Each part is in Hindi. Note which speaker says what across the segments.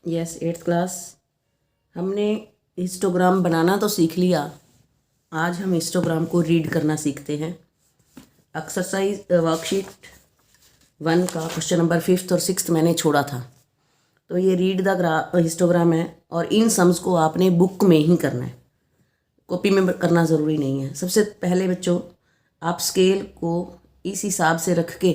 Speaker 1: Yes, 8th class. हमने हिस्टोग्राम बनाना तो सीख लिया। आज हम हिस्टोग्राम को रीड करना सीखते हैं। एक्सरसाइज वर्कशीट 1 का क्वेश्चन नंबर 5th और 6th मैंने छोड़ा था। तो ये रीड द हिस्टोग्राम है और इन सम्स को आपने बुक में ही करना है, कॉपी में करना ज़रूरी नहीं है। सबसे पहले बच्चों, आप स्केल को इस हिसाब से रख के,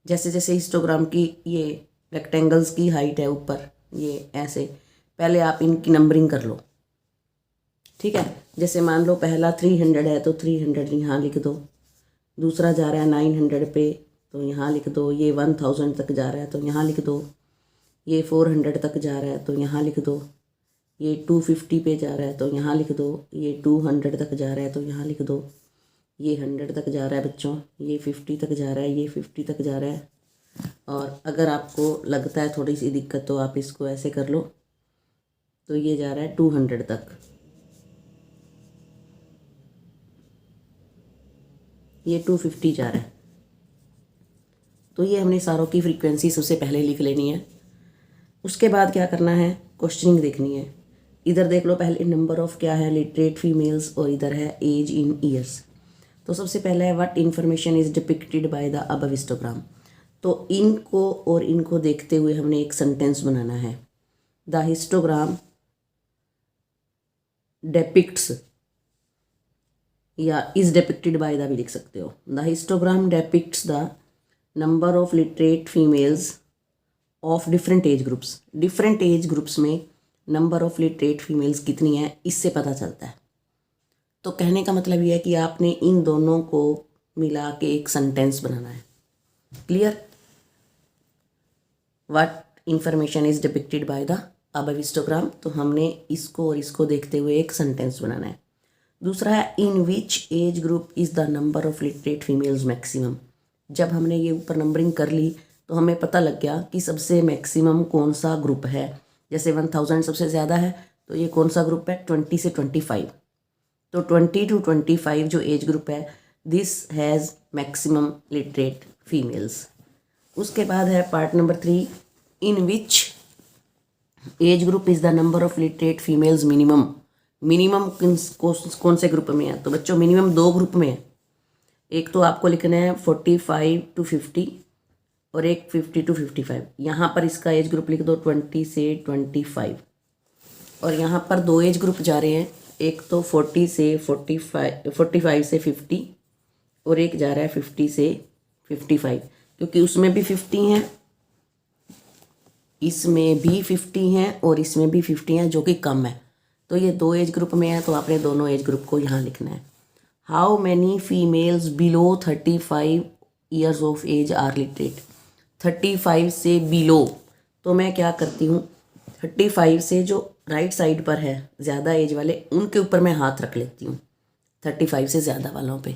Speaker 1: जैसे जैसे हिस्टोग्राम की ये रेक्टेंगल्स की हाइट है ऊपर, ये ऐसे पहले आप इनकी नंबरिंग कर लो। ठीक है, जैसे मान लो पहला 300 है तो 300 यहाँ लिख दो। दूसरा जा रहा है 900 पे तो यहाँ लिख दो। ये 1000 तक जा रहा है तो यहाँ लिख दो। ये 400 तक जा रहा है तो यहाँ लिख दो। ये 250 पे जा रहा है तो यहाँ लिख दो। ये 200 तक जा रहा है तो यहाँ लिख दो। ये 100 तक जा रहा है बच्चों। ये 50 तक जा रहा है। ये 50 तक जा रहा है। और अगर आपको लगता है थोड़ी सी दिक्कत तो आप इसको ऐसे कर लो। तो ये जा रहा है 200 तक। ये 250 जा रहा है। तो ये हमने सारों की फ्रीक्वेंसी सबसे पहले लिख लेनी है। उसके बाद क्या करना है, क्वेश्चनिंग देखनी है। इधर देख लो, पहले नंबर ऑफ क्या है, लिटरेट फीमेल्स, और इधर है एज इन ईयर्स। तो सबसे पहला है what information is depicted by the above histogram. तो इनको और इनको देखते हुए हमने एक सेंटेंस बनाना है। द हिस्टोग्राम डेपिक्ट्स, या इज डिपिक्टेड बाय द भी लिख सकते हो। The histogram depicts the number of literate females of different age groups. Different age groups में नंबर ऑफ लिटरेट फीमेल्स कितनी है, इससे पता चलता है। तो कहने का मतलब यह है कि आपने इन दोनों को मिला के एक सेंटेंस बनाना है। Clear? What information is depicted by the above histogram, तो हमने इसको और इसको देखते हुए एक सेंटेंस बनाना है। दूसरा है in which age group is the number of literate females maximum. जब हमने ये ऊपर नंबरिंग कर ली तो हमें पता लग गया कि सबसे मैक्सिमम कौन सा ग्रुप है। जैसे 1000 सबसे ज़्यादा है तो ये कौन सा ग्रुप है, 20 से 25। तो 20 to 25 जो एज ग्रुप है, this has maximum literate females. उसके बाद है part number 3, in which age group is the number of literate females minimum. Minimum कौन से ग्रुप में है, तो बच्चों मिनिमम 2 ग्रुप में है। एक तो आपको लिखना है 45 to 50 और एक 50 to 55। यहाँ पर इसका एज ग्रुप लिख दो 20 से 25। और यहाँ पर 2 एज ग्रुप जा रहे हैं, एक तो 40 से 45 से 50 और एक जा रहा है 50 से 55, क्योंकि उसमें भी 50 हैं, इसमें भी 50 हैं और इसमें भी 50 हैं, जो कि कम है। तो ये 2 एज ग्रुप में है तो आपने दोनों एज ग्रुप को यहाँ लिखना है। How many females below 35 years of age are literate. 35 से बिलो, तो मैं क्या करती हूँ, 35 से जो राइट साइड पर है ज़्यादा एज वाले, उनके ऊपर मैं हाथ रख लेती हूँ। 35 से ज़्यादा वालों पे,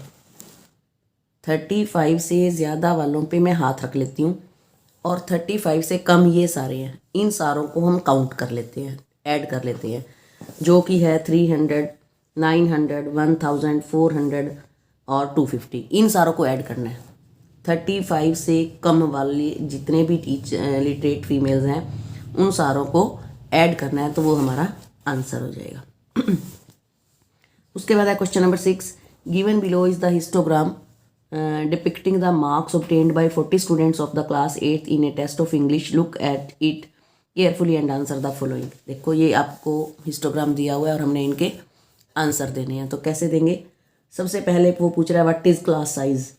Speaker 1: 35 से ज़्यादा वालों पे मैं हाथ रख लेती हूँ। और 35 से कम ये सारे हैं, इन सारों को हम काउंट कर लेते हैं, ऐड कर लेते हैं, जो कि है 300, 900, 1000, 400 और 250। इन सारों को ऐड करना है। 35 से कम वाली जितने भी लिटरेट फीमेल्स हैं उन सारों को ऐड करना है, तो वो हमारा आंसर हो जाएगा। उसके बाद है question number 6, given below is the histogram depicting the marks obtained by 40 students of the class 8th in a test of English. Look at it carefully and answer the following. देखो ये आपको हिस्टोग्राम दिया हुआ है और हमने इनके आंसर देने हैं। तो कैसे देंगे, सबसे पहले वो पूछ रहा है व्हाट इज़ क्लास साइज।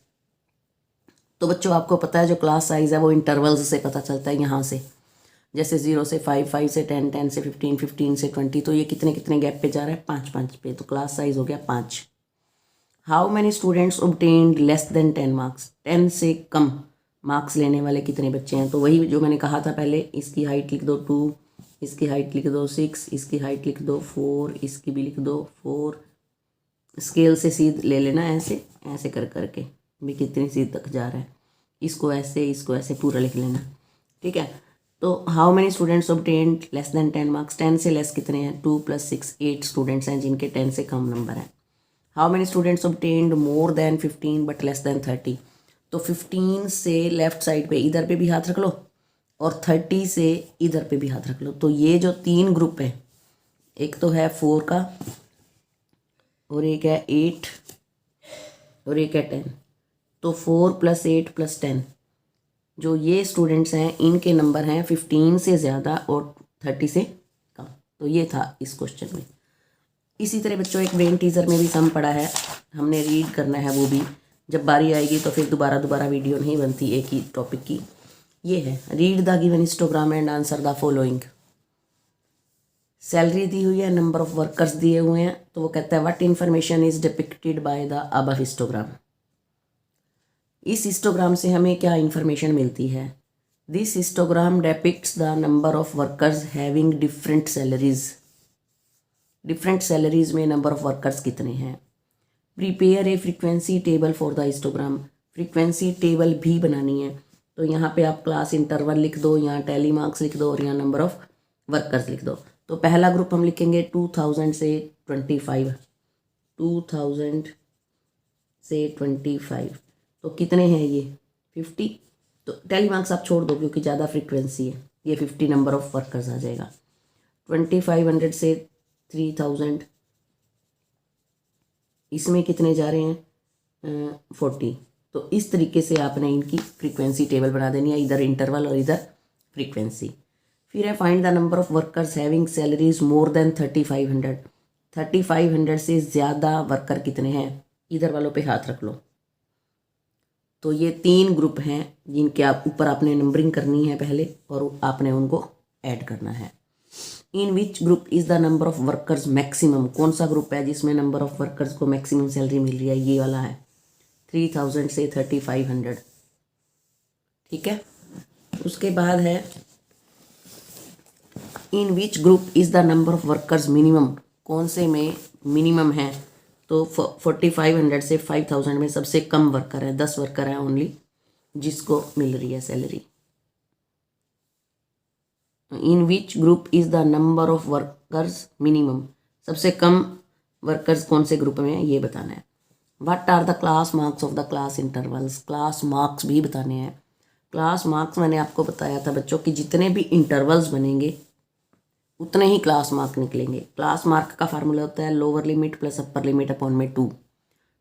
Speaker 1: तो बच्चों आपको पता है जो क्लास साइज़ है वो इंटरवल्स से पता चलता है। यहाँ से जैसे 0 से 5, 5 से 10, 10 से 15, 15 से 20, तो ये कितने कितने गैप पे जा रहा है, 5 5 पे, तो क्लास साइज हो गया 5। How many students obtained less than 10 marks. 10 से कम मार्क्स लेने वाले कितने बच्चे हैं, तो वही जो मैंने कहा था पहले, इसकी हाइट लिख दो 2, इसकी हाइट लिख दो 6, इसकी हाइट लिख दो 4, इसकी भी लिख दो 4। स्केल से सीध ले लेना, ऐसे ऐसे कर करके भी कितनी सीध तक जा रहा है, इसको ऐसे पूरा लिख लेना। ठीक है, तो how many students obtained less than 10 marks. 10 से लेस कितने हैं, 2 + 6 8 स्टूडेंट्स हैं जिनके 10 से कम नंबर है। How many students obtained more than 15 but less then 30। तो 15 से लेफ्ट साइड पे इधर पे भी हाथ रख लो और 30 से इधर पे भी हाथ रख लो। तो ये जो 3 ग्रुप है, एक तो है 4 का और एक है 8 और एक है 10। तो 4 + 8 + 10 जो ये स्टूडेंट्स हैं इनके नंबर हैं 15 से ज़्यादा और 30 से कम। तो ये था इस क्वेश्चन में। इसी तरह बच्चों एक ब्रेन टीजर में भी सम पड़ा है, हमने रीड करना है वो भी। जब बारी आएगी तो फिर दोबारा वीडियो नहीं बनती एक ही टॉपिक की। ये है, read the given histogram and answer the following. Salary दी हुई है, नंबर ऑफ वर्कर्स दिए हुए हैं, तो वो कहता है what information is depicted by the above histogram. इस हिस्टोग्राम से हमें क्या इन्फॉर्मेशन मिलती है? This histogram depicts the number of workers having different salaries. Different salaries में नंबर ऑफ वर्कर्स कितने हैं। Prepare a frequency table for the histogram. Frequency table भी बनानी है, तो यहाँ पे आप क्लास इंटरवल लिख दो, यहाँ टैली मार्क्स लिख दो और यहाँ नंबर ऑफ वर्कर्स लिख दो। तो पहला ग्रुप हम लिखेंगे 2000 से 25, 2000 से 25। तो कितने हैं ये? 50। तो टैली मार्क्स आप छोड़ दो क्योंकि ज़्यादा फ्रीक्वेंसी है, ये 50 नंबर ऑफ वर्कर्स आ जाएगा। 2500 से 3000, इसमें कितने जा रहे हैं? 40। तो इस तरीके से आपने इनकी फ्रीक्वेंसी टेबल बना देनी है, इधर इंटरवल और इधर फ्रीक्वेंसी। फिर है find the number of workers having salaries more than 3500। 3500 से ज़्यादा वर्कर कितने हैं? इधर वालों पे हाथ रख लो। तो ये 3 ग्रुप हैं जिनके आप ऊपर आपने नंबरिंग करनी है पहले और आपने उनको ऐड करना है। In which group is the number of workers maximum. कौन सा ग्रुप है जिसमें नंबर ऑफ वर्कर्स को मैक्सिमम सैलरी मिल रही है? ये वाला है, 3000 से 3500। ठीक है। उसके बाद है in which group is the number of workers minimum. कौन से में मिनिमम है? तो 4500 से 5000 में सबसे कम वर्कर है, 10 वर्कर है ओनली जिसको मिल रही है salary. In which group is the number of workers minimum. सबसे कम वर्कर्स कौन से ग्रुप में है ये बताना है। What are the class marks of the class intervals. Class marks भी बताने हैं। क्लास मार्क्स मैंने आपको बताया था बच्चों कि जितने भी इंटरवल्स बनेंगे उतने ही क्लास मार्क निकलेंगे। क्लास मार्क का फार्मूला होता है lower limit plus upper limit upon में 2।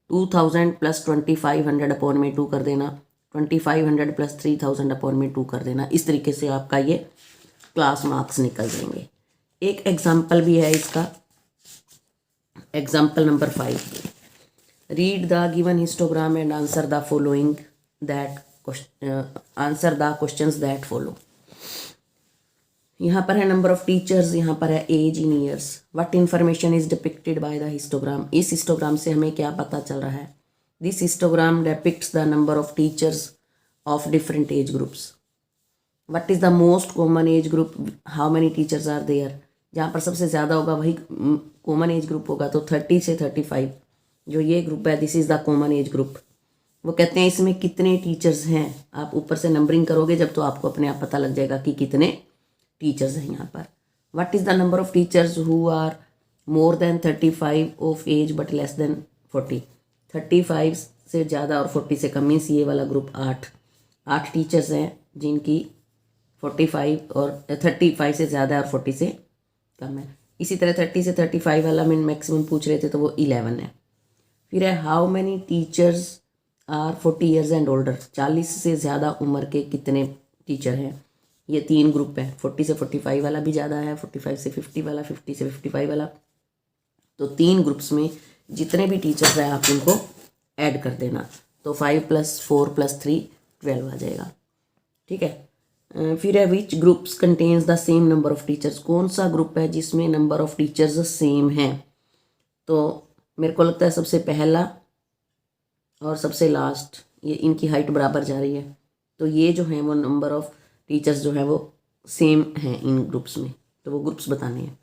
Speaker 1: 2000 + 2500 अपॉन में 2 कर देना, 2500 + 3000 अपॉन में 2 कर देना। इस तरीके से आपका ये क्लास मार्क्स निकल जाएंगे। एक एग्जाम्पल भी है इसका, example number 5। Read the given histogram and answer the following answer the questions that follow. यहाँ पर है नंबर ऑफ टीचर्स, यहाँ पर है age in years. What information is depicted by the histogram. इस हिस्टोग्राम से हमें क्या पता चल रहा है? This histogram depicts the number of teachers of different age groups. What is the most common age group, how many teachers are there. जहाँ पर सबसे ज़्यादा होगा वही कॉमन एज ग्रुप होगा। तो 30 से 35 जो ये ग्रुप है, this is the common age group. वो कहते हैं इसमें कितने टीचर्स हैं। आप ऊपर से नंबरिंग करोगे जब तो आपको अपने आप पता लग जाएगा कि कितने टीचर्स हैं यहाँ पर। What is the number of teachers who are more than 35 of age but less than 40। 35 से ज़्यादा और 40 से कम, मीन्स ये वाला ग्रुप 8 टीचर्स हैं जिनकी 45 और 35 से ज़्यादा और 40 से कम है। इसी तरह 30 से 35 वाला में मैक्सिमम पूछ रहे थे तो वो 11 है। फिर है how many teachers are 40 years and older. 40 से ज़्यादा उम्र के कितने टीचर हैं? ये 3 ग्रुप है, 40 से 45 वाला भी ज़्यादा है, 45 से 50 वाला, 50 से 55 वाला। तो 3 ग्रुप्स में जितने भी टीचर्स हैं आप उनको ऐड कर देना। तो 5 + 4 + 3 12 आ जाएगा। ठीक है। फिर है which groups contains the same number of teachers. कौन सा ग्रुप है जिसमें नंबर ऑफ टीचर्स सेम हैं? तो मेरे को लगता है सबसे पहला और सबसे लास्ट, ये इनकी हाइट बराबर जा रही है, तो ये जो है वो नंबर ऑफ टीचर्स जो है वो सेम हैं इन ग्रुप्स में, तो वो ग्रुप्स बताने हैं।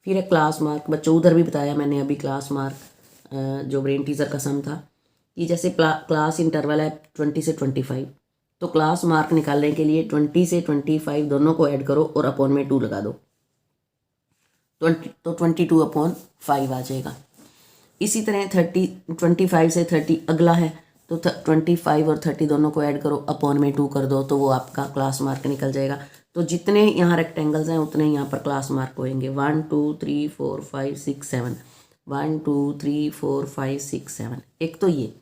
Speaker 1: फिर है क्लास मार्क। बच्चों उधर भी बताया मैंने अभी क्लास मार्क जो ब्रेन टीजर का सम था कि जैसे क्लास इंटरवल है 20 से 25, तो क्लास मार्क निकालने के लिए 20 से 25 दोनों को ऐड करो और अपॉन में 2 लगा दो, 22/5 आ जाएगा। इसी तरह 25 से 30 अगला है, तो 25 और 30 दोनों को ऐड करो, अपॉन में 2 कर दो, तो वो आपका क्लास मार्क निकल जाएगा। तो जितने यहाँ रेक्टेंगल्स हैं उतने यहाँ पर क्लास मार्क होंगे। 1 2 3 4 5 6 7, 1 2 3 4 5 6 7। एक तो ये,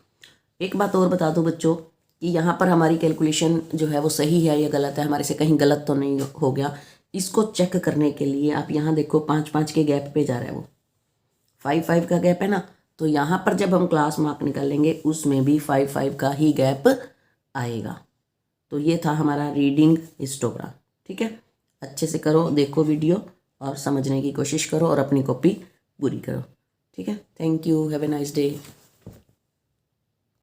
Speaker 1: एक बात और बता दो बच्चों कि यहाँ पर हमारी कैलकुलेशन जो है वो सही है या गलत है, हमारे से कहीं गलत तो नहीं हो गया। इसको चेक करने के लिए आप यहाँ देखो 5 5 के गैप पे जा रहा है, वो 5 5 का गैप है ना, तो यहाँ पर जब हम क्लास मार्क निकालेंगे उसमें भी 5 5 का ही गैप आएगा। तो ये था हमारा रीडिंग हिस्टोग्राम। ठीक है, अच्छे से करो, देखो वीडियो और समझने की कोशिश करो और अपनी कॉपी पूरी करो। ठीक है, thank you, have a nice day.